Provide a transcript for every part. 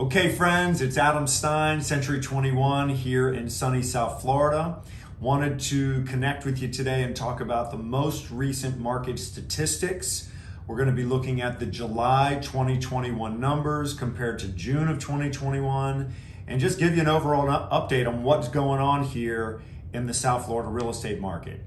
Okay, friends, it's Adam Stein, Century 21 here in sunny South Florida. Wanted to connect with you today and talk about the most recent market statistics. We're going to be looking at the July 2021 numbers compared to June of 2021 and just give you an overall update on what's going on here in the South Florida real estate market.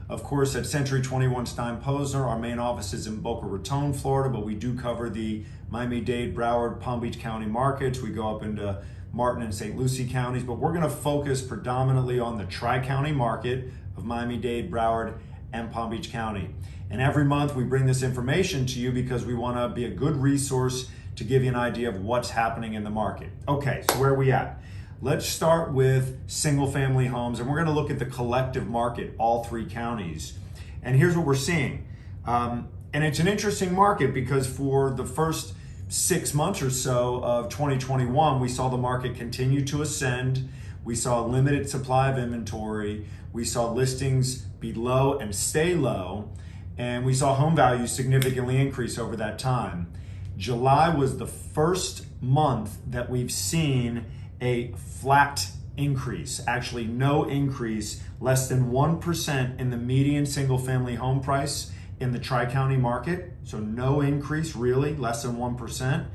Of course, at Century 21 Stein Posner, our main office is in Boca Raton, Florida, but we do cover the Miami-Dade, Broward, Palm Beach County markets. We go up into Martin and St. Lucie counties, but we're going to focus predominantly on the Tri-County market of Miami-Dade, Broward, and Palm Beach County. And every month we bring this information to you because we want to be a good resource to give you an idea of what's happening in the market. Okay, so where are we at? Let's start with single family homes, and we're going to look at the collective market, all three counties. And here's what we're seeing. And it's an interesting market because for the first 6 months or so of 2021, we saw the market continue to ascend. We saw a limited supply of inventory. We saw listings be low and stay low. And we saw home values significantly increase over that time. July was the first month that we've seen a flat increase, actually no increase, less than 1% in the median single family home price in the Tri-County market. So no increase really, less than 1%.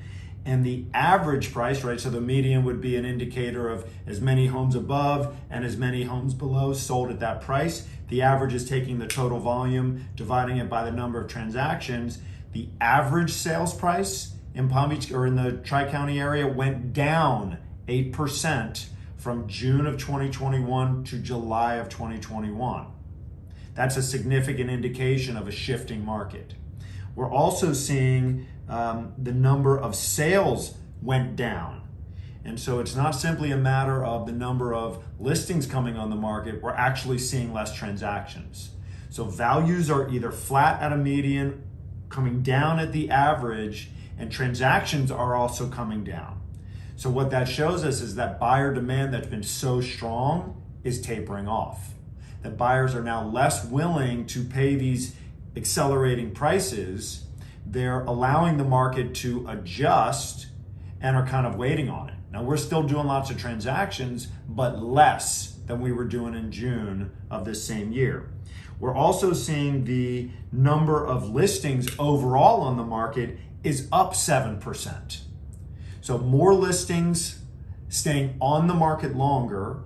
And the average price, right, so the median would be an indicator of as many homes above and as many homes below sold at that price. The average is taking the total volume, dividing it by the number of transactions. The average sales price in Palm Beach or in the Tri-County area went down 8% from June of 2021 to July of 2021. That's a significant indication of a shifting market. We're also seeing the number of sales went down. And so it's not simply a matter of the number of listings coming on the market, we're actually seeing less transactions. So values are either flat at a median, coming down at the average, and transactions are also coming down. So what that shows us is that buyer demand that's been so strong is tapering off. That buyers are now less willing to pay these accelerating prices. They're allowing the market to adjust and are kind of waiting on it. Now we're still doing lots of transactions, but less than we were doing in June of this same year. We're also seeing the number of listings overall on the market is up 7%. So more listings staying on the market longer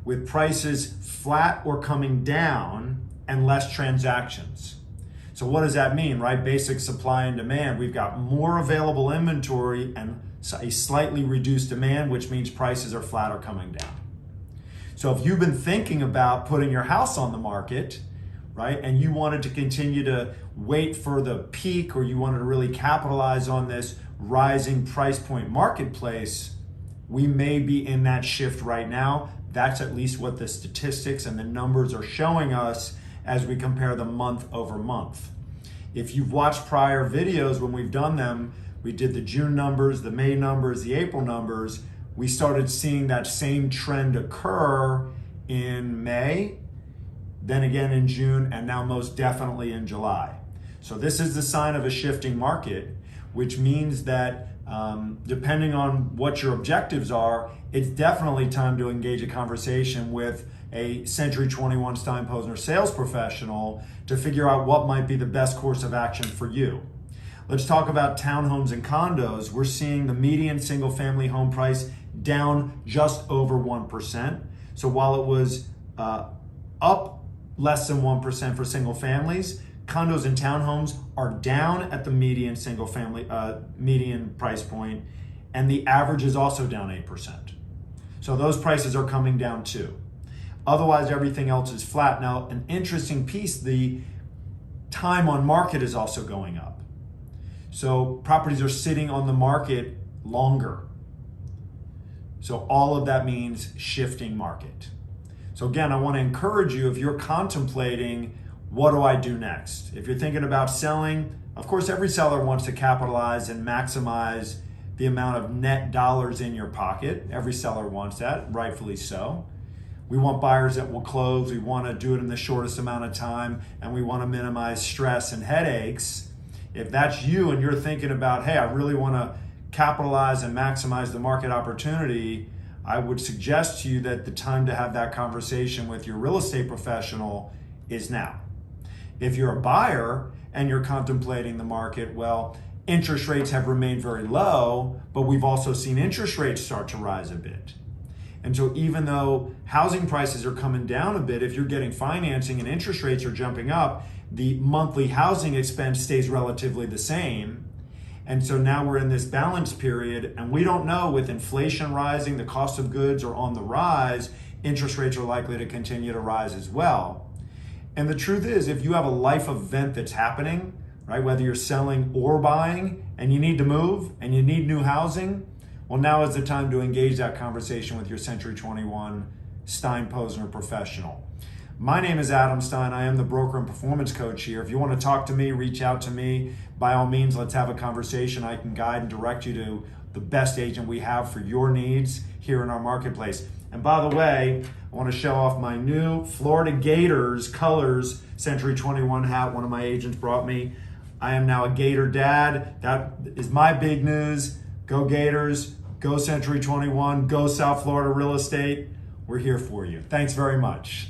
with prices flat or coming down and less transactions. So what does that mean, right? Basic supply and demand. We've got more available inventory and a slightly reduced demand, which means prices are flat or coming down. So if you've been thinking about putting your house on the market, right, and you wanted to continue to wait for the peak or you wanted to really capitalize on this rising price point marketplace, we may be in that shift right now. That's at least what the statistics and the numbers are showing us as we compare them month over month. If you've watched prior videos when we've done them, we did the June numbers, the May numbers, the April numbers, we started seeing that same trend occur in May, then again in June, and now most definitely in July. So this is the sign of a shifting market, which means that depending on what your objectives are, it's definitely time to engage a conversation with a Century 21 Stein Posner sales professional to figure out what might be the best course of action for you. Let's talk about townhomes and condos. We're seeing the median single family home price down just over 1%. So while it was up less than 1% for single families, condos and townhomes are down at the median single family, median price point, and the average is also down 8%. So those prices are coming down too. Otherwise, everything else is flat. Now, an interesting piece, the time on market is also going up. So properties are sitting on the market longer. So all of that means shifting market. So again, I want to encourage you, if you're contemplating, what do I do next? If you're thinking about selling, of course, every seller wants to capitalize and maximize the amount of net dollars in your pocket. Every seller wants that, rightfully so. We want buyers that will close. We want to do it in the shortest amount of time, and we want to minimize stress and headaches. If that's you and you're thinking about, hey, I really want to capitalize and maximize the market opportunity, I would suggest to you that the time to have that conversation with your real estate professional is now. If you're a buyer and you're contemplating the market, well, interest rates have remained very low, but we've also seen interest rates start to rise a bit. And so even though housing prices are coming down a bit, if you're getting financing and interest rates are jumping up, the monthly housing expense stays relatively the same. And so now we're in this balance period, and we don't know, with inflation rising, the cost of goods are on the rise, interest rates are likely to continue to rise as well. And the truth is, if you have a life event that's happening, right, whether you're selling or buying, and you need to move and you need new housing, well, now is the time to engage that conversation with your Century 21 Stein Posner professional. My name is Adam Stein. I am the broker and performance coach here. If you want to talk to me, reach out to me. By all means, let's have a conversation. I can guide and direct you to the best agent we have for your needs here in our marketplace. And by the way, I want to show off my new Florida Gators colors Century 21 hat one of my agents brought me. I am now a Gator dad. That is my big news. Go Gators, go Century 21, go South Florida Real Estate. We're here for you. Thanks very much.